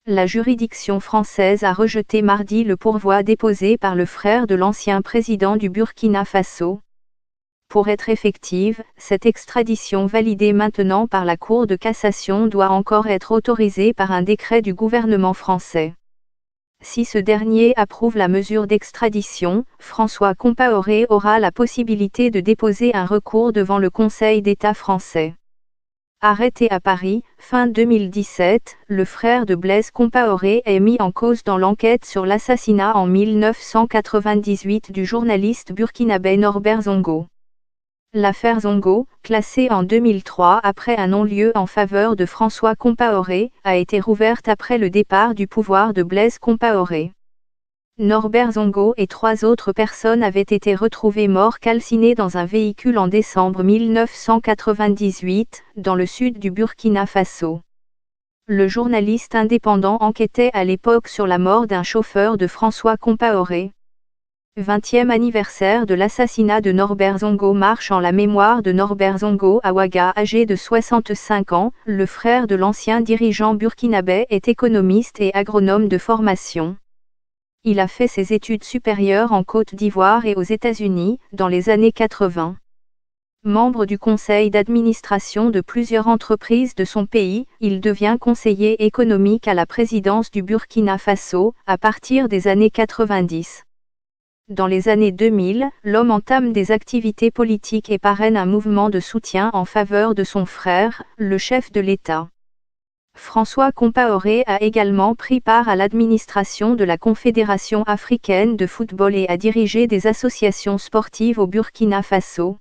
La juridiction française a rejeté mardi le pourvoi déposé par le frère de l'ancien président du Burkina Faso. Pour être effective, cette extradition validée maintenant par la Cour de cassation doit encore être autorisée par un décret du gouvernement français. Si ce dernier approuve la mesure d'extradition, François Compaoré aura la possibilité de déposer un recours devant le Conseil d'État français. Arrêté à Paris, fin 2017, le frère de Blaise Compaoré est mis en cause dans l'enquête sur l'assassinat en 1998 du journaliste burkinabé Norbert Zongo. L'affaire Zongo, classée en 2003 après un non-lieu en faveur de François Compaoré, a été rouverte après le départ du pouvoir de Blaise Compaoré. Norbert Zongo et 3 autres personnes avaient été retrouvés morts calcinés dans un véhicule en décembre 1998, dans le sud du Burkina Faso. Le journaliste indépendant enquêtait à l'époque sur la mort d'un chauffeur de François Compaoré. 20e anniversaire de l'assassinat de Norbert Zongo marche en la mémoire de Norbert Zongo Awaga, âgé de 65 ans. Le frère de l'ancien dirigeant burkinabé est économiste et agronome de formation. Il a fait ses études supérieures en Côte d'Ivoire et aux États-Unis, dans les années 80. Membre du conseil d'administration de plusieurs entreprises de son pays, il devient conseiller économique à la présidence du Burkina Faso, à partir des années 90. Dans les années 2000, l'homme entame des activités politiques et parraine un mouvement de soutien en faveur de son frère, le chef de l'État. François Compaoré a également pris part à l'administration de la Confédération africaine de football et a dirigé des associations sportives au Burkina Faso.